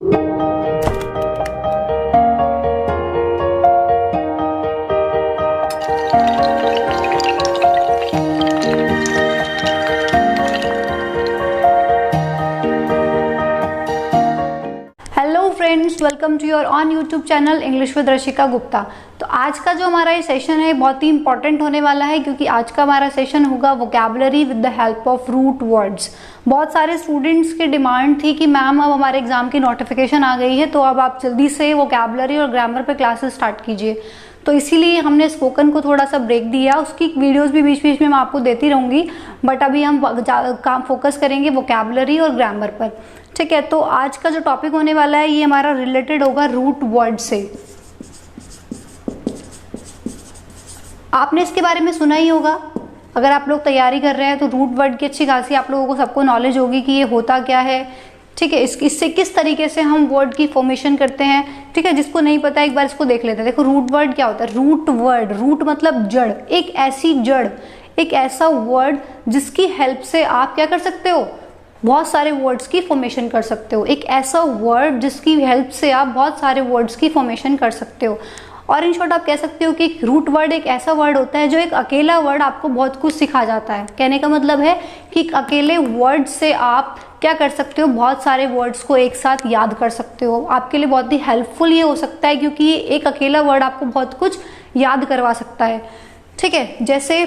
Hello friends, welcome to your own YouTube channel English with Rashika Gupta. तो आज का जो हमारा ये सेशन है बहुत ही इंपॉर्टेंट होने वाला है, क्योंकि आज का हमारा सेशन होगा vocabulary with the help of root words. बहुत सारे स्टूडेंट्स की डिमांड थी कि मैम अब हमारे एग्जाम की नोटिफिकेशन आ गई है, तो अब आप जल्दी से वोकैबुलरी और ग्रामर पे क्लासेस स्टार्ट कीजिए। तो इसीलिए हमने स्पोकन को थोड़ा सा ब्रेक दिया। उसकी वीडियोस भी बीच बीच में मैं आपको देती रहूंगी, बट अभी हम काम फोकस करेंगे वोकैबुलरी और ग्रामर पर। ठीक है, तो आज का जो टॉपिक होने वाला है ये हमारा रिलेटेड होगा रूट वर्ड से। आपने इसके बारे में सुना ही होगा। अगर आप लोग तैयारी कर रहे हैं तो रूट वर्ड की अच्छी खासी आप लोगों को सबको नॉलेज होगी कि ये होता क्या है। ठीक है, इससे किस तरीके से हम वर्ड की फॉर्मेशन करते हैं। ठीक है, जिसको नहीं पता एक बार इसको देख लेते हैं। देखो रूट वर्ड क्या होता है। रूट वर्ड, रूट मतलब जड़, एक ऐसी जड़, एक ऐसा वर्ड जिसकी हेल्प से आप क्या कर सकते हो, बहुत सारे वर्ड्स की फॉर्मेशन कर सकते हो। एक ऐसा वर्ड जिसकी हेल्प से आप बहुत सारे वर्ड्स की फॉर्मेशन कर सकते हो। और इन शॉर्ट आप कह सकते हो कि रूट वर्ड एक ऐसा वर्ड होता है जो एक अकेला वर्ड आपको बहुत कुछ सिखा जाता है। कहने का मतलब है कि एक अकेले वर्ड से आप क्या कर सकते हो, बहुत सारे वर्ड्स को एक साथ याद कर सकते हो। आपके लिए बहुत ही हेल्पफुल ये हो सकता है, क्योंकि ये एक अकेला वर्ड आपको बहुत कुछ याद करवा सकता है। ठीक है, जैसे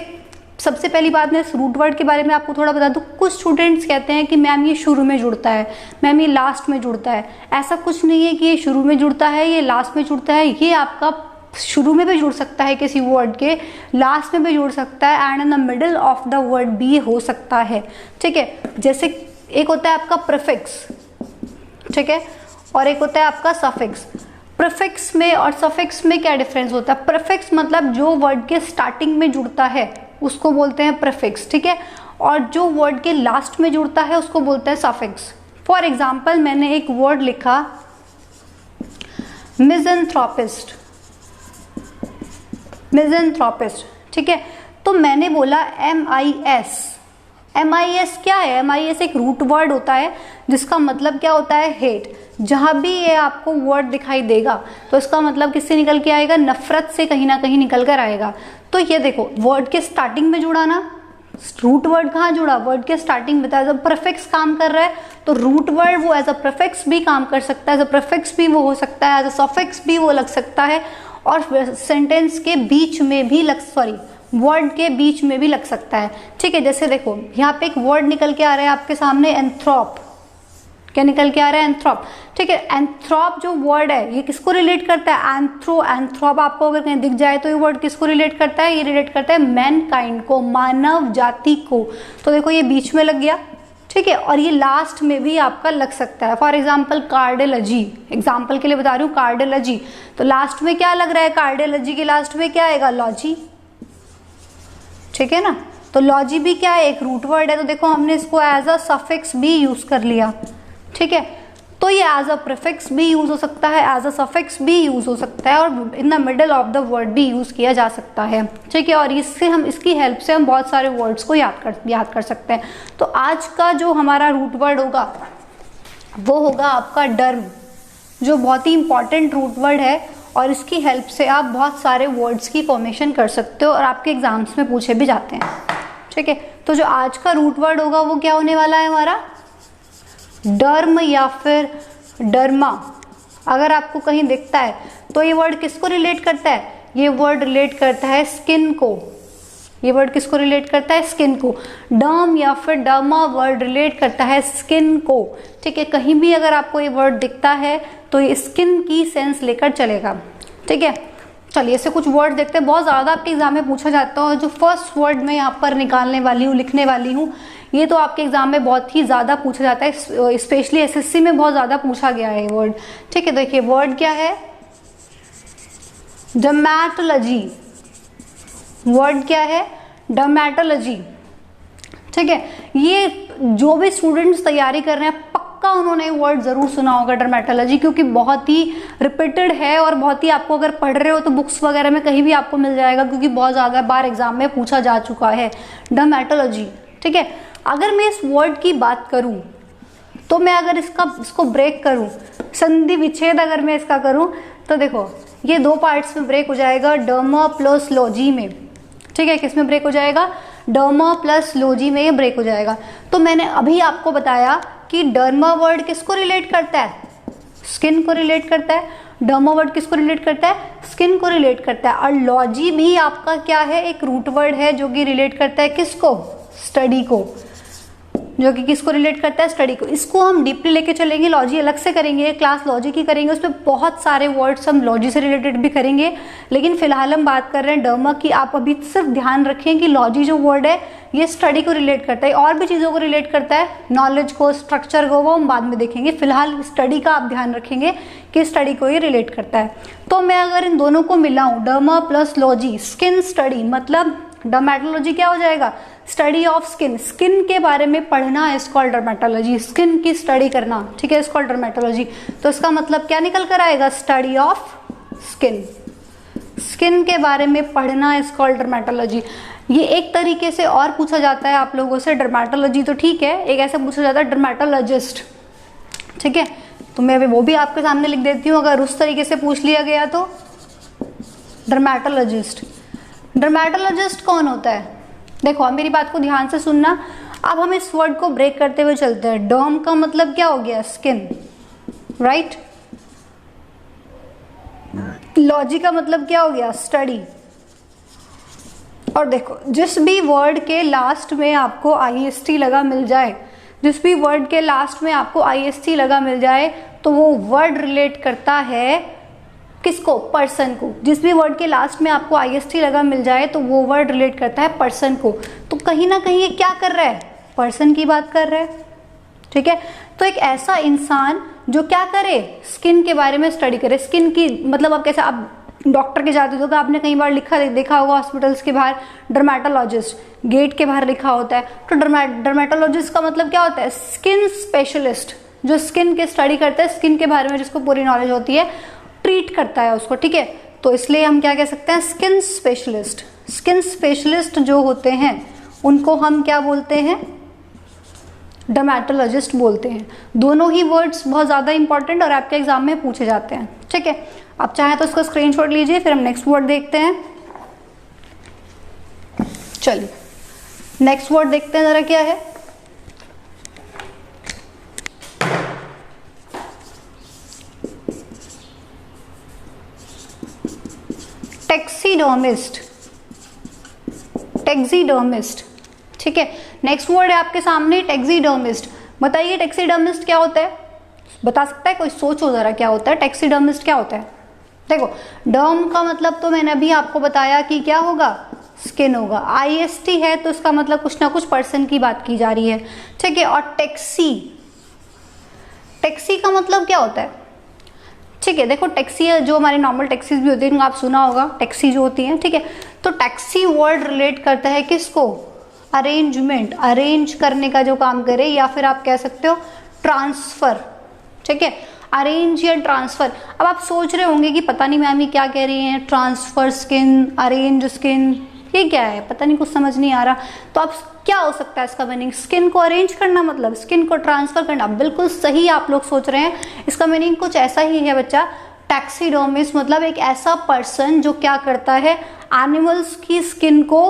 सबसे पहली बात मैं रूट वर्ड के बारे में आपको थोड़ा बता दूं। कुछ स्टूडेंट्स कहते हैं कि मैम ये शुरू में जुड़ता है, मैम ये लास्ट में जुड़ता है। ऐसा कुछ नहीं है कि ये शुरू में जुड़ता है, ये लास्ट में जुड़ता है। ये आपका शुरू में भी जुड़ सकता है किसी वर्ड के, लास्ट में भी जुड़ सकता है, and in the middle of the word भी हो सकता है। ठीक है, जैसे एक होता है आपका प्रीफिक्स, ठीक है, और एक होता है आपका सफिक्स। प्रीफिक्स में और सफिक्स में क्या डिफरेंस होता है। प्रीफिक्स मतलब जो वर्ड के स्टार्टिंग में जुड़ता है उसको बोलते हैं प्रीफिक्स। ठीक है, और जो वर्ड के लास्ट में जुड़ता है उसको बोलते हैं सफिक्स। फॉर एग्जाम्पल मैंने एक वर्ड लिखा मिज़ेंथ्रोपिस्ट, मिज़ेंथ्रोपिस्ट। ठीक है, तो मैंने बोला MIS। MIS क्या है। MIS एक रूट वर्ड होता है जिसका मतलब क्या होता है, हेट। जहां भी ये आपको वर्ड दिखाई देगा तो इसका मतलब किससे निकल के आएगा, नफरत से कहीं ना कहीं निकल कर आएगा। तो ये देखो वर्ड के स्टार्टिंग में जुड़ा ना, रूट वर्ड कहाँ जुड़ा, वर्ड के स्टार्टिंग में। एज अ प्रीफिक्स काम कर रहा है तो रूट वर्ड वो एज अ प्रीफिक्स भी काम कर सकता है, एज अ प्रीफिक्स भी वो हो सकता है, एज अ सफिक्स भी वो लग सकता है, और सेंटेंस के बीच में भी वर्ड के बीच में भी लग सकता है। ठीक है, जैसे देखो यहाँ पे एक वर्ड निकल के आ रहा है आपके सामने, एंथ्रोप। क्या निकल के आ रहा है, एंथ्रोप। ठीक है, एंथ्रोप जो वर्ड है ये किसको रिलेट करता है, एंथ्रोप आपको अगर कहीं दिख जाए तो ये वर्ड किसको रिलेट करता है, ये रिलेट करता है मैनकाइंड को, मानव जाति को। तो देखो ये बीच में लग गया। ठीक है, और ये लास्ट में भी आपका लग सकता है। फॉर एग्जाम्पल कार्डियोलॉजी, एग्जाम्पल के लिए बता रही हूँ, कार्डियोलॉजी। तो लास्ट में क्या लग रहा है, कार्डियोलॉजी के लास्ट में क्या आएगा, लॉजी। ठीक है ना, तो लॉजी भी क्या है, एक रूट वर्ड है। तो देखो हमने इसको एज अ सफिक्स भी यूज कर लिया। ठीक है, तो ये एज अ प्रीफिक्स भी यूज हो सकता है, एज अ सफिक्स भी यूज हो सकता है, और in the middle of the word भी यूज किया जा सकता है। ठीक है, और इससे हम इसकी हेल्प से हम बहुत सारे वर्ड्स को याद कर सकते हैं। तो आज का जो हमारा रूट वर्ड होगा वो होगा आपका डर्म, जो बहुत ही इंपॉर्टेंट रूट वर्ड है, और इसकी हेल्प से आप बहुत सारे वर्ड्स की फॉर्मेशन कर सकते हो और आपके एग्जाम्स में पूछे भी जाते हैं। ठीक है, तो जो आज का रूट वर्ड होगा वो क्या होने वाला है हमारा, डर्म या फिर डर्मा। अगर आपको कहीं दिखता है तो ये वर्ड किसको रिलेट करता है, ये वर्ड रिलेट करता है स्किन को। ये वर्ड किसको रिलेट करता है, स्किन को। डर्म या फिर डर्मा वर्ड रिलेट करता है स्किन को। ठीक है, कहीं भी अगर आपको ये वर्ड दिखता है तो ये स्किन की सेंस लेकर चलेगा। ठीक है, चलिए इससे कुछ वर्ड देखते हैं। बहुत ज्यादा आपके एग्जाम में पूछा जाता है, और जो फर्स्ट वर्ड मैं यहाँ पर निकालने वाली हूँ, लिखने वाली हूँ, ये तो आपके एग्जाम में बहुत ही ज्यादा पूछा जाता है, स्पेशली SSC में बहुत ज्यादा पूछा गया है वर्ड। ठीक है, देखिए वर्ड क्या है, डर्मेटोलॉजी। वर्ड क्या है, डर्मेटोलॉजी। ठीक है, ये जो भी स्टूडेंट्स तैयारी कर रहे हैं पक्का उन्होंने वर्ड जरूर सुना होगा डर्मेटोलॉजी, क्योंकि बहुत ही रिपीटेड है और बहुत ही आपको अगर पढ़ रहे हो तो बुक्स वगैरह में कहीं भी आपको मिल जाएगा, क्योंकि बहुत ज्यादा बार एग्जाम में पूछा जा चुका है डर्मेटोलॉजी। ठीक है, अगर मैं इस वर्ड की बात करूं तो मैं अगर इसको ब्रेक करूं, संधि विच्छेद अगर मैं इसका करूं, तो देखो ये दो पार्ट्स में ब्रेक हो जाएगा, डर्मा प्लस लोजी में। ठीक है, किस में ब्रेक हो जाएगा? डर्मा प्लस लोजी में ये ब्रेक हो जाएगा। तो मैंने अभी आपको बताया कि डर्मा वर्ड किसको रिलेट करता है? स्किन को रिलेट करता है। डर्मा वर्ड किसको रिलेट करता है? स्किन को रिलेट करता है। और लॉजी भी आपका क्या है? एक रूट वर्ड है जो कि रिलेट करता है किसको? स्टडी को। जो कि किसको रिलेट करता है? स्टडी को। इसको हम डीपली लेके चलेंगे, लॉजी अलग से करेंगे, क्लास लॉजी की करेंगे, उसमें बहुत सारे वर्ड्स हम लॉजी से रिलेटेड भी करेंगे। लेकिन फिलहाल हम बात कर रहे हैं डर्मा की। आप अभी सिर्फ ध्यान रखें कि लॉजी जो वर्ड है ये स्टडी को रिलेट करता है, और भी चीज़ों को रिलेट करता है, नॉलेज को, स्ट्रक्चर को, वो हम बाद में देखेंगे। फिलहाल स्टडी का आप ध्यान रखेंगे कि स्टडी को ये रिलेट करता है। तो मैं अगर इन दोनों को मिलाऊं, derma plus logy, skin study, मतलब डर्मेटोलॉजी क्या हो जाएगा? Study of skin. स्किन के बारे में पढ़ना इज कॉल्ड डर्मेटोलॉजी। स्किन की स्टडी करना, ठीक है, इज कॉल्ड डर्मेटोलॉजी। तो इसका मतलब क्या निकल कर आएगा? Study of skin. स्किन के बारे में पढ़ना इज कॉल्ड डर्मेटोलॉजी। ये एक तरीके से और पूछा जाता है आप लोगों से, डर्मेटोलॉजी तो ठीक है, एक ऐसा पूछा जाता है डर्मेटोलॉजिस्ट। ठीक है, तो मैं वो भी आपके सामने लिख देती हूँ, अगर उस तरीके से पूछ लिया गया तो। डर्मेटोलॉजिस्ट, डर्मेटोलॉजिस्ट कौन होता है? देखो मेरी बात को ध्यान से सुनना। अब हम इस वर्ड को ब्रेक करते हुए चलते हैं। डर्म का मतलब क्या हो गया? Skin, right. लॉजी का मतलब क्या हो गया? स्टडी। और देखो जिस भी वर्ड के लास्ट में आपको IST लगा मिल जाए, जिस भी वर्ड के लास्ट में आपको IST लगा मिल जाए, तो वो वर्ड रिलेट करता है किसको? पर्सन को। जिस भी वर्ड के लास्ट में आपको IST लगा मिल जाए तो वो वर्ड रिलेट करता है पर्सन को। तो कहीं ना कहीं ये क्या कर रहा है? पर्सन की बात कर रहा है। ठीक है, तो एक ऐसा इंसान जो क्या करे? स्किन के बारे में स्टडी करे। स्किन की मतलब आप कैसे, आप डॉक्टर के जाते हो तो आपने कई बार देखा होगा हॉस्पिटल्स के बाहर डर्मेटोलॉजिस्ट, गेट के बाहर लिखा होता है। तो डर्मेटोलॉजिस्ट का मतलब क्या होता है? स्किन स्पेशलिस्ट, जो स्किन के स्टडी करता है, स्किन के बारे में जिसको पूरी नॉलेज होती है, ट्रीट करता है उसको। ठीक है, तो इसलिए हम क्या कह सकते हैं? Skin specialist. स्किन स्पेशलिस्ट जो होते हैं उनको हम क्या बोलते हैं? डर्मेटोलॉजिस्ट बोलते हैं। दोनों ही वर्ड्स बहुत ज्यादा इंपॉर्टेंट और आपके एग्जाम में पूछे जाते हैं। ठीक है, आप चाहें तो इसका स्क्रीनशॉट लीजिए, फिर हम नेक्स्ट वर्ड देखते हैं। चलिए नेक्स्ट वर्ड देखते हैं जरा क्या है। Taxidermist, taxidermist. ठीक है, नेक्स्ट वर्ड है आपके सामने टैक्सीडर्मिस्ट। बताइए टैक्सीडर्मिस्ट क्या होता है? बता सकता है कोई? सोचो जरा क्या होता है टैक्सीडर्मिस्ट, क्या होता है? देखो डर्म का मतलब तो मैंने अभी आपको बताया कि क्या होगा? स्किन होगा। IST है तो इसका मतलब कुछ ना कुछ पर्सन की बात की जा रही है। ठीक है, और टैक्सी, टैक्सी का मतलब क्या होता है? ठीक है, देखो टैक्सी जो हमारी नॉर्मल टैक्सीज भी होती है, आप सुना होगा टैक्सी जो होती है। ठीक है, तो टैक्सी वर्ड रिलेट करता है किसको? अरेंजमेंट, अरेंज करने का जो काम करे, या फिर आप कह सकते हो ट्रांसफर। ठीक है, अरेंज या ट्रांसफर। अब आप सोच रहे होंगे कि पता नहीं मैम ये क्या कह रही हैं, ट्रांसफर स्किन, अरेंज स्किन, ये क्या है? पता नहीं, कुछ समझ नहीं आ रहा। तो आप क्या हो सकता है इसका मीनिंग? स्किन को अरेंज करना, मतलब स्किन को ट्रांसफर करना। बिल्कुल सही आप लोग सोच रहे हैं, इसका मीनिंग कुछ ऐसा ही है बच्चा। टैक्सीडर्मिस्ट मतलब एक ऐसा पर्सन जो क्या करता है? एनिमल्स की स्किन को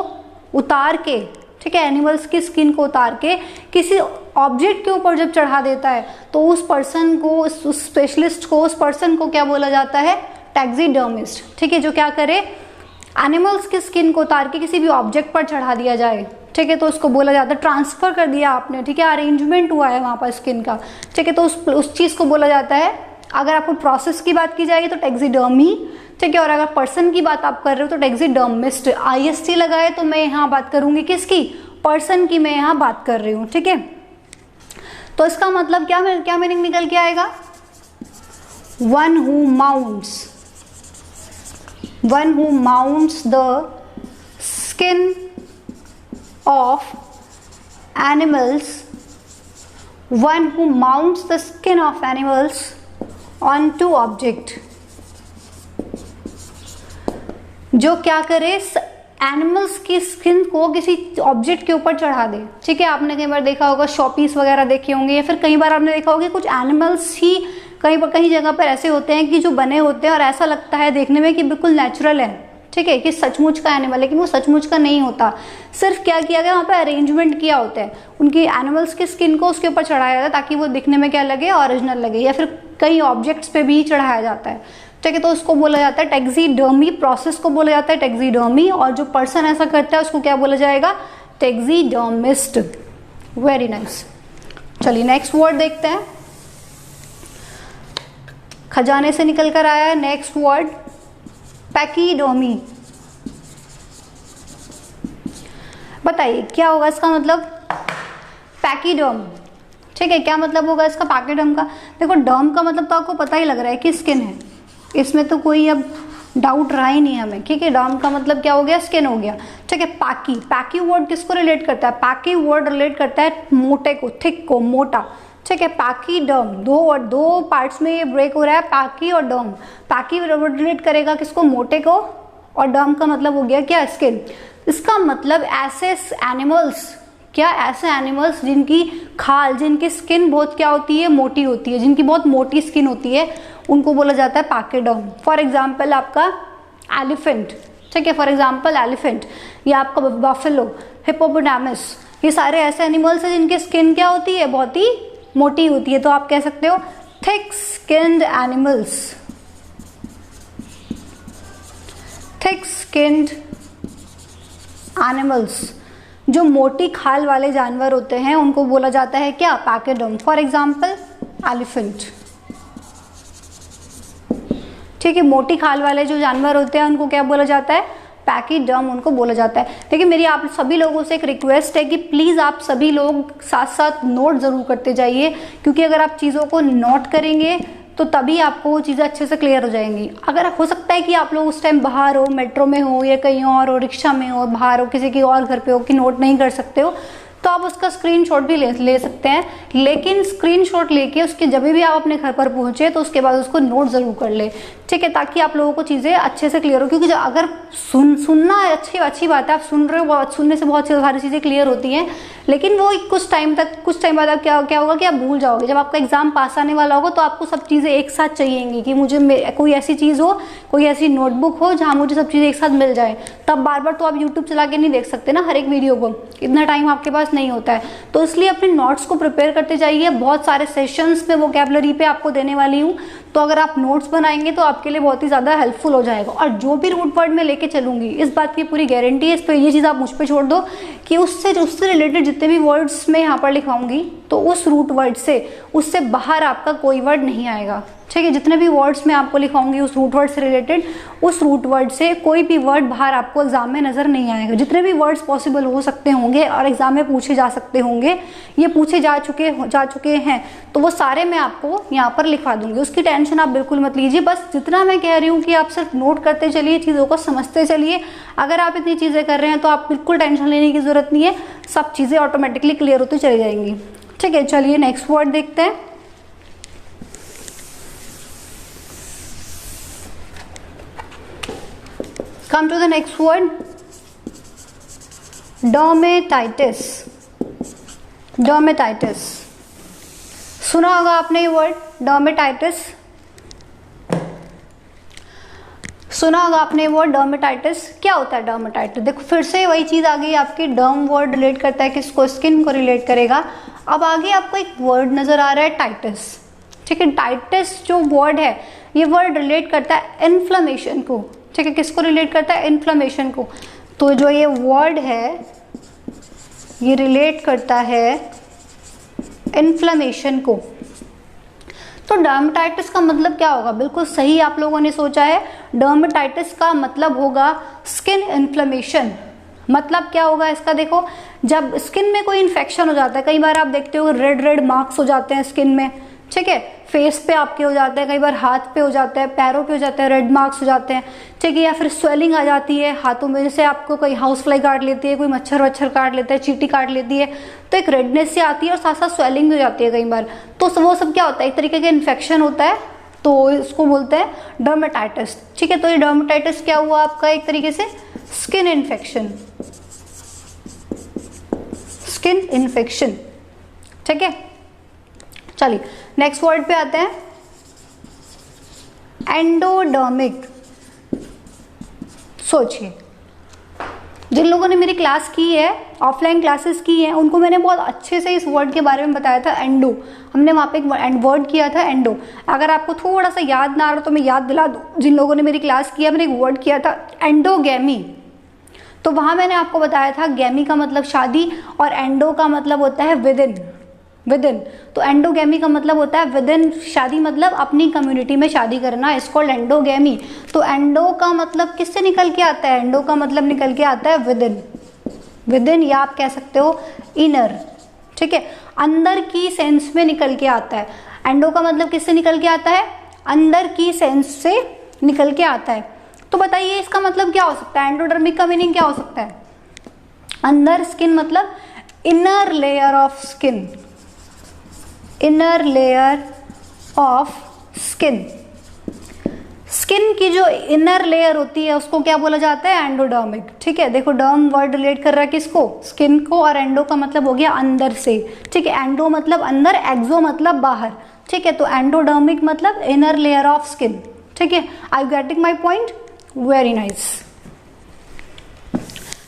उतार के, ठीक है, एनिमल्स की स्किन को उतार के किसी ऑब्जेक्ट के ऊपर जब चढ़ा देता है तो उस पर्सन को, उस स्पेशलिस्ट को, उस पर्सन को क्या बोला जाता है? टैक्सीडर्मिस्ट। ठीक है, जो क्या करे? एनिमल्स की स्किन को उतार के किसी भी ऑब्जेक्ट पर चढ़ा दिया जाए। ठीक है, तो उसको बोला जाता है, ट्रांसफर कर दिया आपने। ठीक है, अरेंजमेंट हुआ है वहां पर स्किन का। ठीक है, तो उस चीज को बोला जाता है। अगर आपको प्रोसेस की बात की जाएगी तो टैक्सीडर्मी। ठीक है, और अगर पर्सन की बात आप कर रहे हो तो टैक्सीडर्मिस्ट। IST लगाए तो मैं यहाँ बात करूंगी किसकी? पर्सन की मैं यहाँ बात कर रही हूँ। ठीक है, तो इसका मतलब क्या मीनिंग निकल के आएगा? One who mounts, one who mounts the skin of animals, one who mounts the skin of animals onto object, जो क्या करे? एनिमल्स की स्किन को किसी ऑब्जेक्ट के ऊपर चढ़ा दे, ठीक है। आपने कई बार देखा होगा शॉपीस वगैरह देखे होंगे, या फिर कई बार आपने देखा होगा कुछ एनिमल्स ही कहीं जगह पर ऐसे होते हैं कि जो बने होते हैं और ऐसा लगता है देखने में कि बिल्कुल नेचुरल है, ठीक है, कि सचमुच का एनिमल, लेकिन वो सचमुच का नहीं होता। सिर्फ क्या किया गया, वहाँ पे अरेंजमेंट किया होता है, उनकी एनिमल्स की स्किन को उसके ऊपर चढ़ाया जाता है ताकि वो दिखने में क्या लगे, ओरिजिनल लगे। या फिर कई ऑब्जेक्ट्स पे भी चढ़ाया जाता है, ठीक है। तो उसको बोला जाता है टैक्सीडर्मी, प्रोसेस को बोला जाता है टैक्सीडर्मी, और जो पर्सन ऐसा करता है उसको क्या बोला जाएगा, टैक्सीडर्मिस्ट। Very nice. चलिए नेक्स्ट वर्ड देखते हैं, खजाने से निकल कर आया है नेक्स्ट वर्ड पैकीडर्मी। बताइए क्या होगा इसका मतलब, पैकीडर्म, ठीक है। क्या मतलब होगा इसका पैकीडर्म का? देखो डर्म का मतलब तो आपको पता ही लग रहा है कि स्किन है, इसमें तो कोई अब डाउट रहा ही नहीं हमें, ठीक है। डर्म का मतलब क्या हो गया, स्किन हो गया, ठीक है। पैकी, पैकी वर्ड किसको रिलेट करता है, पैकी वर्ड रिलेट करता है मोटे को, थिक को, मोटा, ठीक है। पैकी डर्म, दो पार्ट्स में ये ब्रेक हो रहा है, पैकी और डर्म। पैकी रिलेट करेगा किसको, मोटे को, और डर्म का मतलब हो गया क्या, स्किन। इसका मतलब ऐसे एनिमल्स, क्या ऐसे एनिमल्स जिनकी खाल, जिनकी स्किन बहुत क्या होती है, मोटी होती है, जिनकी बहुत मोटी स्किन होती है, उनको बोला जाता है पैकीडर्म। फॉर एग्जाम्पल आपका एलिफेंट, ठीक है, फॉर एग्जाम्पल एलिफेंट, या आपका बफेलो, हिप्पोपोटामस, ये सारे ऐसे एनिमल्स हैं जिनकी स्किन क्या होती है, बहुत ही मोटी होती है। तो आप कह सकते हो thick skinned animals, thick skinned animals, जो मोटी खाल वाले जानवर होते हैं उनको बोला जाता है क्या, पैकीडर्म। फॉर एग्जाम्पल एलिफेंट, ठीक है। मोटी खाल वाले जो जानवर होते हैं उनको क्या बोला जाता है, पैकीडर्म उनको बोला जाता है। लेकिन मेरी आप सभी लोगों से एक रिक्वेस्ट है कि प्लीज़ आप सभी लोग साथ साथ नोट ज़रूर करते जाइए, क्योंकि अगर आप चीज़ों को नोट करेंगे तो तभी आपको वो चीज़ें अच्छे से क्लियर हो जाएंगी। अगर हो सकता है कि आप लोग उस टाइम बाहर हो, मेट्रो में हो या कहीं और हो, रिक्शा में हो, बाहर हो, किसी की और घर पे हो कि नोट नहीं कर सकते हो, तो आप उसका स्क्रीनशॉट भी ले सकते हैं। लेकिन स्क्रीनशॉट लेके उसके जब भी आप अपने घर पर पहुंचे तो उसके बाद उसको नोट जरूर कर ले, ठीक है, ताकि आप लोगों को चीज़ें अच्छे से क्लियर हो। क्योंकि अगर सुनना अच्छी बात है, आप सुन रहे हो, सुनने से बहुत सारी चीज़ें क्लियर होती हैं, लेकिन वो कुछ टाइम बाद आप क्या होगा कि आप भूल जाओगे। जब आपका एग्जाम पास आने वाला होगा तो आपको सब चीज़ें एक साथ चाहिएंगी कि मुझे कोई ऐसी चीज़ हो, कोई ऐसी नोटबुक हो जहाँ मुझे सब चीज़ें एक साथ मिल जाए। तब बार बार तो आप यूट्यूब चला के नहीं देख सकते ना हर एक वीडियो को, इतना टाइम आपके पास नहीं होता है। तो इसलिए अपने नोट्स को प्रिपेयर करते जाइए। बहुत सारे सेशंस में वोकैबुलरी पे आपको देने वाली हूँ, तो अगर आप नोट्स बनाएंगे तो आपके लिए बहुत ही ज़्यादा हेल्पफुल हो जाएगा। और जो भी रूट वर्ड में लेके चलूंगी, इस बात की पूरी गारंटी है, इस पर ये चीज़ आप मुझ पर छोड़ दो कि उससे रिलेटेड जितने भी वर्ड्स मैं यहाँ पर लिखाऊंगी तो उस रूट वर्ड से, उससे बाहर आपका कोई वर्ड नहीं आएगा, ठीक है। जितने भी वर्ड्स मैं आपको लिखाऊंगी उस रूट वर्ड से रिलेटेड, उस रूट वर्ड से कोई भी वर्ड बाहर आपको एग्जाम में नजर नहीं आएगा। जितने भी वर्ड्स पॉसिबल हो सकते होंगे और एग्जाम में पूछे जा सकते होंगे, ये पूछे जा चुके हैं, तो वो सारे मैं आपको यहाँ पर लिखवा दूंगी। उसकी टेंशन आप बिल्कुल मत लीजिए। बस जितना मैं कह रही हूँ कि आप सिर्फ नोट करते चलिए, चीज़ों को समझते चलिए। अगर आप इतनी चीज़ें कर रहे हैं तो आप बिल्कुल टेंशन लेने की जरूरत नहीं है, सब चीज़ें ऑटोमेटिकली क्लियर होती चली जाएंगी, ठीक है। चलिए नेक्स्ट वर्ड देखते हैं। Come to the next word, dermatitis. Dermatitis, सुना होगा आपने ये वर्ड dermatitis, सुना होगा आपने ये वर्ड dermatitis। क्या होता है dermatitis? देखो फिर से वही चीज आ गई आपकी, डर्म वर्ड रिलेट करता है किसको, स्किन को रिलेट करेगा। अब आगे आपको एक वर्ड नजर आ रहा है टाइटिस, ठीक है। टाइटिस जो वर्ड है, ये वर्ड रिलेट करता है इन्फ्लेमेशन को, ठीक है। किसको रिलेट करता है, इन्फ्लेमेशन को। तो जो ये वर्ड है ये रिलेट करता है इन्फ्लेमेशन को। तो डर्मेटाइटिस का मतलब क्या होगा, बिल्कुल सही आप लोगों ने सोचा है। डर्मेटाइटिस का मतलब होगा स्किन इन्फ्लेमेशन। मतलब क्या होगा इसका, देखो जब स्किन में कोई इन्फेक्शन हो जाता है, कई बार आप देखते हो रेड मार्क्स हो जाते हैं स्किन में, ठीक है, फेस पे आपके हो जाते हैं, कई बार हाथ पे हो जाते हैं, पैरों पे हो जाते हैं, रेड मार्क्स हो जाते हैं, ठीक है। या फिर स्वेलिंग आ जाती है हाथों में, जैसे आपको कोई हाउस फ्लाई काट लेती है, कोई मच्छर काट लेता है, चींटी काट लेती है, तो एक रेडनेस से आती है और साथ साथ स्वेलिंग भी हो जाती है कई बार। तो वो सब क्या होता है, एक तरीके का इन्फेक्शन होता है तो इसको बोलते हैं डर्मेटाइटिस। ठीक है, तो ये डर्मेटाइटिस क्या हुआ आपका, एक तरीके से स्किन इन्फेक्शन, स्किन इन्फेक्शन। ठीक है, चलिए नेक्स्ट वर्ड पे आते हैं, एंडोडर्मिक। सोचिए, जिन लोगों ने मेरी क्लास की है, ऑफलाइन क्लासेस की है, उनको मैंने बहुत अच्छे से इस वर्ड के बारे में बताया था, एंडो। हमने वहाँ पे एक वर्ड किया था एंडो। अगर आपको थोड़ा सा याद ना आ रहा तो मैं याद दिला दूँ, जिन लोगों ने मेरी क्लास किया, मैंने एक वर्ड किया था एंडोगैमी। तो वहाँ मैंने आपको बताया था गैमी का मतलब शादी और एंडो का मतलब होता है विद इन, विद इन। तो एंडोगैमी का मतलब होता है विद इन शादी, मतलब अपनी कम्युनिटी में शादी करना, इस कॉल्ड एंडोगैमी। तो एंडो का मतलब किससे निकल के आता है, एंडो का मतलब निकल के आता है विद इन, विद इन, या आप कह सकते हो इनर। ठीक है, अंदर की सेंस में निकल के आता है। एंडो का मतलब किससे निकल के आता है, अंदर की सेंस से निकल के आता है। तो बताइए इसका मतलब क्या हो सकता है, एंडोडर्मिक का मीनिंग क्या हो सकता है। अंदर स्किन मतलब inner layer of skin, inner layer of skin. Skin की जो इनर लेयर होती है उसको क्या बोला जाता है, एंडोडर्मिक। ठीक है, देखो डर्म वर्ड रिलेट कर रहा है किसको, स्किन को, और एंडो का मतलब हो गया अंदर से। ठीक है, एंडो मतलब अंदर, एक्सो मतलब बाहर। ठीक है, तो एंडोडर्मिक मतलब इनर लेयर ऑफ स्किन। ठीक है, I getting my point, very nice.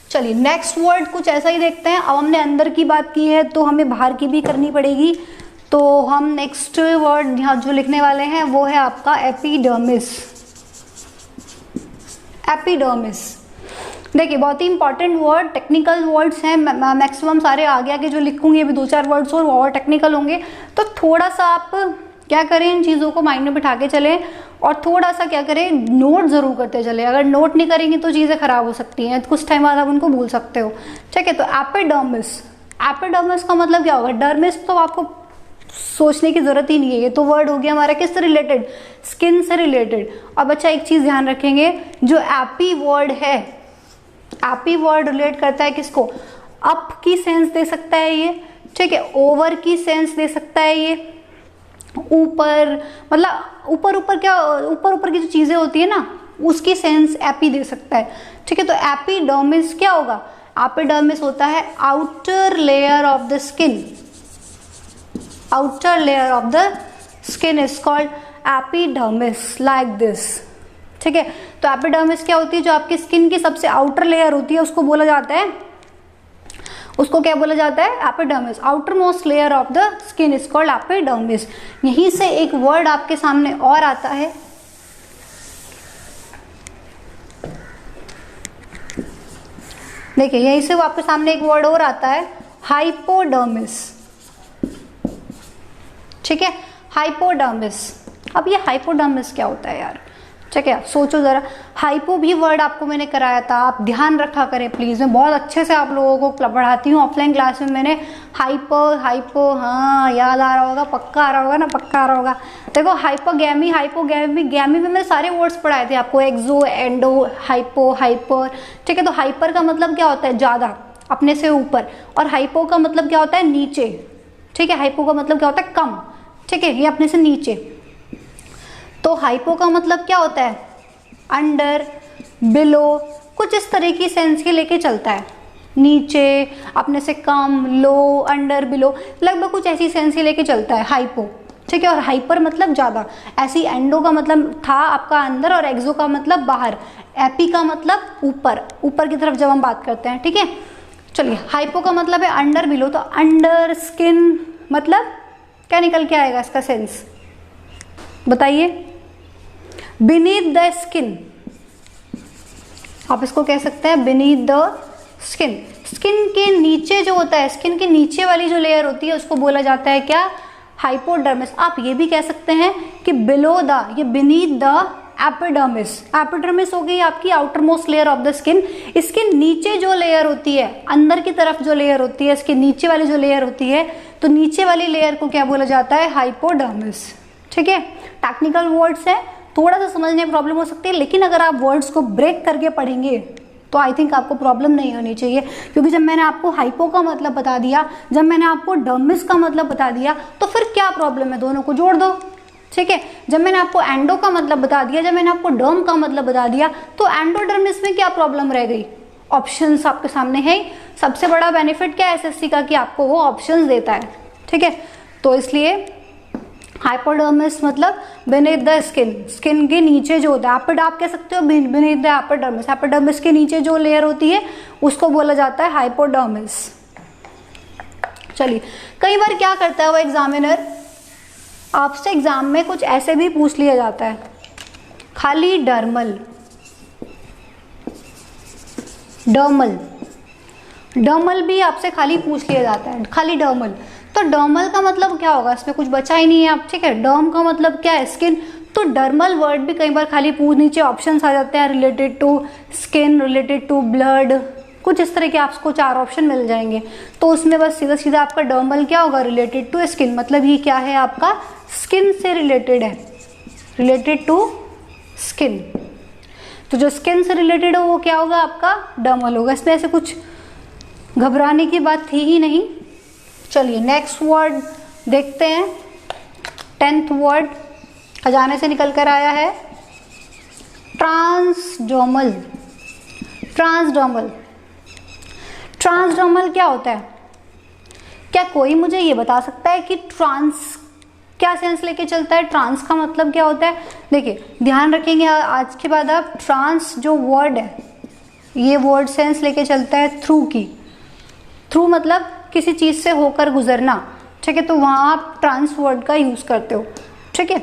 चलिए नेक्स्ट वर्ड कुछ ऐसा ही देखते हैं। अब हमने अंदर की बात की है तो हमें बाहर की भी करनी पड़ेगी। तो हम नेक्स्ट वर्ड यहाँ जो लिखने वाले हैं वो है आपका एपिडर्मिस। एपिडर्मिस देखिए बहुत ही इंपॉर्टेंट वर्ड, टेक्निकल वर्ड्स हैं, मैक्सिमम सारे आगे आगे जो लिखूंगी अभी 2-4 वर्ड्स और टेक्निकल होंगे। तो थोड़ा सा आप क्या करें, इन चीज़ों को माइंड में बिठा के चलें और थोड़ा सा क्या करें, नोट जरूर करते चले। अगर नोट नहीं करेंगे तो चीज़ें खराब हो सकती हैं, कुछ टाइम बाद आप उनको भूल सकते हो। ठीक है, तो एपिडर्मिस, एपिडर्मिस का मतलब क्या होगा, डर्मिस तो आपको सोचने की जरूरत ही नहीं है, ये तो वर्ड हो गया हमारा किससे रिलेटेड, स्किन से रिलेटेड। अब अच्छा एक चीज ध्यान रखेंगे, जो एपी वर्ड है, एपी वर्ड रिलेट करता है किसको, अप की सेंस दे सकता है ये। ठीक है, ओवर की सेंस दे सकता है ये, ऊपर मतलब ऊपर ऊपर क्या, ऊपर ऊपर की जो चीजें होती है ना उसकी सेंस एपी दे सकता है। ठीक है, तो एपिडर्मिस क्या होगा, एपिडर्मिस होता है outer layer of the skin, outer layer of the skin is called epidermis like this। ठीक है, तो एपिडर्मिस क्या होती है, जो आपकी स्किन की सबसे आउटर लेयर होती है उसको बोला जाता है, उसको क्या बोला जाता है, epidermis. Outer most layer of the skin is called epidermis. यहीं से एक वर्ड आपके सामने और आता है, देखिए यहीं से वो आपके सामने एक वर्ड और आता है, हाइपोडर्मिस। ठीक है, हाइपोडर्मिस। अब ये हाइपोडर्मिस क्या होता है यार, ठीक है सोचो जरा। हाइपो भी वर्ड आपको मैंने कराया था, आप ध्यान रखा करें प्लीज। मैं बहुत अच्छे से आप लोगों को पढ़ाती हूँ, ऑफलाइन क्लास में मैंने हाइपो हाइपो, हाँ याद आ रहा होगा, पक्का आ रहा होगा ना, पक्का आ रहा होगा। देखो हाइपोगैमी, हाइपोगैमी, गैमी में मैंने सारे वर्ड्स पढ़ाए थे आपको, एक्सो, एंडो, हाइपो, हाइपर। ठीक है, तो हाइपर का मतलब क्या होता है, ज्यादा, अपने से ऊपर, और हाइपो का मतलब क्या होता है, नीचे। ठीक है, हाइपो का मतलब क्या होता है, कम। ठीक है, ये अपने से नीचे। तो हाइपो का मतलब क्या होता है, अंडर, बिलो, कुछ इस तरह की सेंस के लेके चलता है, नीचे, अपने से कम, लो, अंडर, बिलो, लगभग कुछ ऐसी सेंस के लेके चलता है हाइपो। ठीक है, और हाइपर मतलब ज्यादा। ऐसी एंडो का मतलब था आपका अंदर, और एक्सो का मतलब बाहर, एपी का मतलब ऊपर, ऊपर की तरफ जब हम बात करते हैं। ठीक है, चलिए हाइपो का मतलब है अंडर, बिलो। तो अंडर स्किन मतलब क्या निकल के आएगा इसका सेंस, बताइए, बीनीथ द स्किन, आप इसको कह सकते हैं बीनीथ द स्किन। स्किन के नीचे जो होता है, स्किन के नीचे वाली जो लेयर होती है उसको बोला जाता है क्या, हाइपोडर्मिस। आप ये भी कह सकते हैं कि बिलो द, ये बीनीथ द एपिडर्मिस। एपिडर्मिस हो गई आपकी outer most layer of the skin. इसके नीचे जो लेयर होती है, अंदर की तरफ जो लेयर होती है, इसके नीचे वाली जो लेयर होती है, तो नीचे वाली लेयर को क्या बोला जाता है, हाइपोडर्मिस। ठीक है, टेक्निकल वर्ड्स है, थोड़ा सा समझने में प्रॉब्लम हो सकती है, लेकिन अगर आप वर्ड्स को ब्रेक करके पढ़ेंगे तो आई थिंक आपको प्रॉब्लम नहीं होनी चाहिए। क्योंकि जब मैंने आपको हाइपो का मतलब बता दिया, जब मैंने आपको डर्मिस का मतलब बता दिया, तो फिर क्या प्रॉब्लम है, दोनों को जोड़ दो। ठीक है। जब मैंने आपको एंडो का मतलब बता दिया, जब मैंने आपको डर्म का मतलब बता दिया, तो एंडोडर्मिस में क्या प्रॉब्लम रह गई? ऑप्शंस आपके सामने है। सबसे बड़ा बेनिफिट क्या है एसएससी का कि आपको वो ऑप्शंस देता है, ठीक है। तो इसलिए हाइपोडर्मिस मतलब बीनीथ द स्किन, स्किन के नीचे जो होता है, आप कह सकते हो बीनीथ द एपिडर्मिस, एपिडर्मिस के नीचे जो लेयर होती है उसको बोला जाता है हाइपोडर्मिस। चलिए, कई बार क्या करता है वो एग्जामिनर, आपसे एग्जाम में कुछ ऐसे भी पूछ लिया जाता है, खाली डर्मल, डर्मल भी आपसे खाली पूछ लिया जाता है, खाली डर्मल। तो डर्मल का मतलब क्या होगा? इसमें कुछ बचा ही नहीं है आप, ठीक है। डर्म का मतलब क्या है? स्किन। तो डर्मल वर्ड भी कई बार खाली पूछ, नीचे ऑप्शंस आ जाते हैं related to skin, related to blood, कुछ इस तरह के आपको 4 ऑप्शन मिल जाएंगे। तो उसमें बस सीधा सीधा आपका डर्मल क्या होगा? रिलेटेड टू स्किन, मतलब ये क्या है? आपका स्किन से रिलेटेड है, रिलेटेड टू स्किन। तो जो स्किन से रिलेटेड हो वो क्या होगा? आपका डर्मल होगा। इसमें ऐसे कुछ घबराने की बात थी ही नहीं। चलिए नेक्स्ट वर्ड देखते हैं। 10th वर्ड खजाने से निकल कर आया है, ट्रांसडर्मल। ट्रांसडर्मल, ट्रांसडर्मल क्या होता है? क्या कोई मुझे ये बता सकता है कि ट्रांस क्या सेंस लेके चलता है? ट्रांस का मतलब क्या होता है? देखिए ध्यान रखेंगे आज के बाद आप, ट्रांस जो वर्ड है ये वर्ड सेंस लेके चलता है थ्रू की। थ्रू मतलब किसी चीज से होकर गुजरना, ठीक है। तो वहां आप ट्रांस वर्ड का यूज करते हो, ठीक है।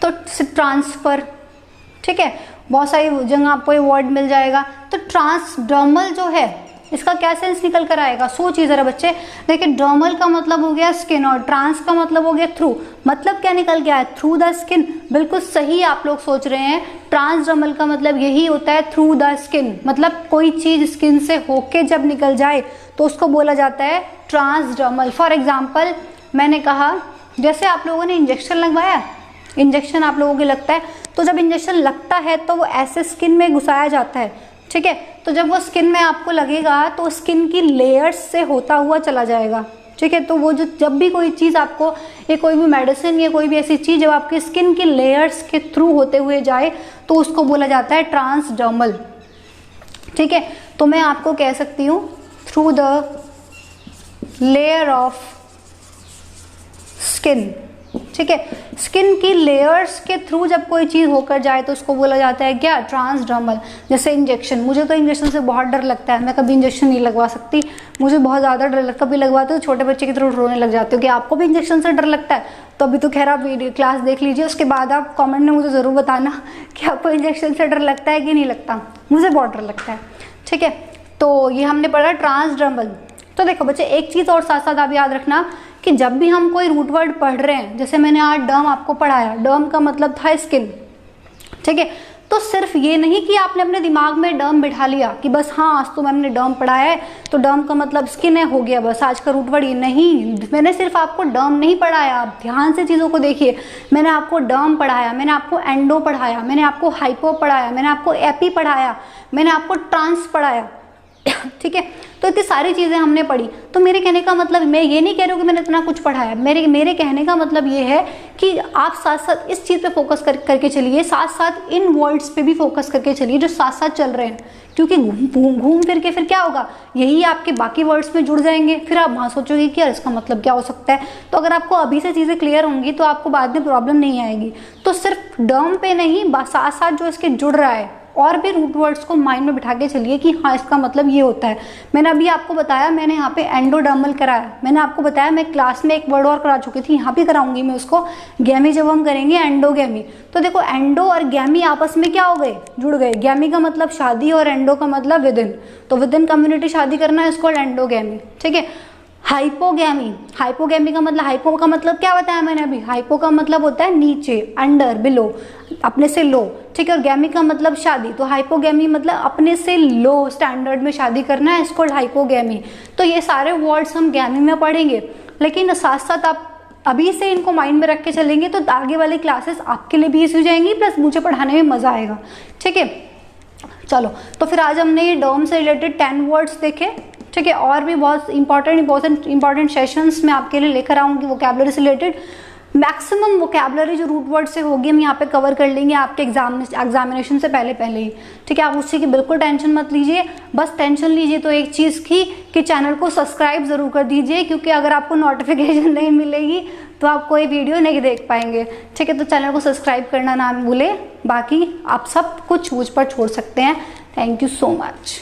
तो ट्रांसफर, ठीक है, बहुत सारी जगह आपको ये वर्ड मिल जाएगा। तो ट्रांसडर्मल जो है इसका क्या सेंस निकल कर आएगा? सोचिए जरा बच्चे। देखिए डर्मल का मतलब हो गया स्किन और ट्रांस का मतलब हो गया थ्रू। मतलब क्या निकल गया है? Through the skin. बिल्कुल सही आप लोग सोच रहे हैं। ट्रांसडर्मल का मतलब यही होता है, थ्रू द स्किन। मतलब कोई चीज स्किन से होके जब निकल जाए तो उसको बोला जाता है ट्रांसडर्मल। फॉर एग्जाम्पल मैंने कहा, जैसे आप लोगों ने इंजेक्शन लगवाया, इंजेक्शन आप लोगों को लगता है, तो जब इंजेक्शन लगता है तो वो ऐसे स्किन में घुसाया जाता है, ठीक है। तो जब वो स्किन में आपको लगेगा तो स्किन की लेयर्स से होता हुआ चला जाएगा, ठीक है। तो वो जो जब भी कोई चीज़ आपको, ये कोई भी मेडिसिन या कोई भी ऐसी चीज़ जब आपकी स्किन की लेयर्स के थ्रू होते हुए जाए तो उसको बोला जाता है ट्रांसडर्मल, ठीक है। तो मैं आपको कह सकती हूँ through the layer of skin, ठीक है। स्किन की लेयर्स के थ्रू जब कोई चीज होकर जाए तो उसको बोला जाता है क्या? ट्रांसडर्मल। जैसे इंजेक्शन, मुझे तो इंजेक्शन से बहुत डर लगता है, मैं कभी इंजेक्शन नहीं लगवा सकती, मुझे बहुत ज्यादा डर लगता है। कभी लगवाते हो छोटे बच्चे की तरह रोने लग जाते हो कि आपको भी इंजेक्शन से डर लगता है। तो अभी तो खैर आप वीडियो क्लास देख लीजिए, उसके बाद आप कॉमेंट में मुझे जरूर बताना कि आपको इंजेक्शन से डर लगता है कि नहीं लगता। मुझे बहुत डर लगता है, ठीक है। तो ये हमने पढ़ा ट्रांसडर्मल। तो देखो बच्चे एक चीज और साथ साथ आप याद रखना कि जब भी हम कोई रूट वर्ड पढ़ रहे हैं, जैसे मैंने आज डर्म आपको पढ़ाया, डर्म का मतलब था स्किन, ठीक है। तो सिर्फ ये नहीं कि आपने अपने दिमाग में डर्म बिठा लिया कि बस हाँ आज तो मैंने डर्म पढ़ाया है तो डर्म का मतलब स्किन है, हो गया बस आज का रूट वर्ड। ये नहीं, मैंने सिर्फ आपको डर्म नहीं पढ़ाया, आप ध्यान से चीज़ों को देखिए। मैंने आपको डर्म पढ़ाया, मैंने आपको एंडो पढ़ाया, मैंने आपको हाइपो पढ़ाया, मैंने आपको एपी पढ़ाया, मैंने आपको ट्रांस पढ़ाया, ठीक है। तो इतनी सारी चीजें हमने पढ़ी। तो मेरे कहने का मतलब, मैं ये नहीं कह रही हूँ कि मैंने इतना कुछ पढ़ाया, मेरे कहने का मतलब ये है कि आप साथ साथ इस चीज पे फोकस करके चलिए, साथ साथ इन वर्ड्स पे भी फोकस करके चलिए जो साथ साथ चल रहे हैं, क्योंकि घूम फिर के फिर क्या होगा, यही आपके बाकी वर्ड्स में जुड़ जाएंगे। फिर आप वहां सोचोगे कि यार इसका मतलब क्या हो सकता है। तो अगर आपको अभी से चीजें क्लियर होंगी तो आपको बाद में प्रॉब्लम नहीं आएगी। तो सिर्फ डर्म पे नहीं, साथ साथ जो इसके जुड़ रहा है और भी रूट वर्ड्स को माइंड में बिठा के चलिए कि हाँ इसका मतलब ये होता है। मैंने अभी आपको बताया, मैंने यहाँ पे एंडोडर्मल कराया, मैंने आपको बताया मैं क्लास में एक वर्ड और करा चुकी थी, यहाँ भी कराऊंगी मैं उसको, गैमी जब हम करेंगे एंडोगैमी। तो देखो एंडो और गैमी आपस में क्या हो गए, जुड़ गए। गैमी का मतलब शादी और एंडो का मतलब विदिन, तो विदिन कम्युनिटी शादी करना है, इसको एंडोगैमी, ठीक है। हाइपोगैमी, हाइपोगैमी का मतलब, हाइपो का मतलब क्या बताया मैंने अभी, हाइपो का मतलब होता है नीचे, अंडर, बिलो, अपने से लो, ठीक है। और गैमी का मतलब शादी, तो हाइपोगैमी मतलब अपने से लो स्टैंडर्ड में शादी करना है, इसको हाइपोगैमी। तो ये सारे वर्ड्स हम गैमी में पढ़ेंगे, लेकिन साथ साथ आप अभी से इनको माइंड में रख के चलेंगे तो आगे वाली क्लासेस आपके लिए भी इजी हो जाएंगी, प्लस मुझे पढ़ाने में मजा आएगा, ठीक है। चलो तो फिर आज हमने ये डर्म से रिलेटेड 10 वर्ड्स देखे, ठीक है। और भी बहुत इंपॉर्टेंट सेशंस मैं आपके लिए लेकर आऊंगी वोकैबुलरी से रिलेटेड। मैक्सिमम वोकैबुलरी जो रूट वर्ड से होगी हम यहाँ पे कवर कर लेंगे आपके एग्जामिनेशन से पहले ही, ठीक है। आप उससे की बिल्कुल टेंशन मत लीजिए, बस टेंशन लीजिए तो एक चीज़ की कि चैनल को सब्सक्राइब ज़रूर कर दीजिए, क्योंकि अगर आपको नोटिफिकेशन नहीं मिलेगी तो आप कोई वीडियो नहीं देख पाएंगे, ठीक है। तो चैनल को सब्सक्राइब करना ना भूलें, बाकी आप सब कुछ मुझ पर छोड़ सकते हैं। Thank you so much.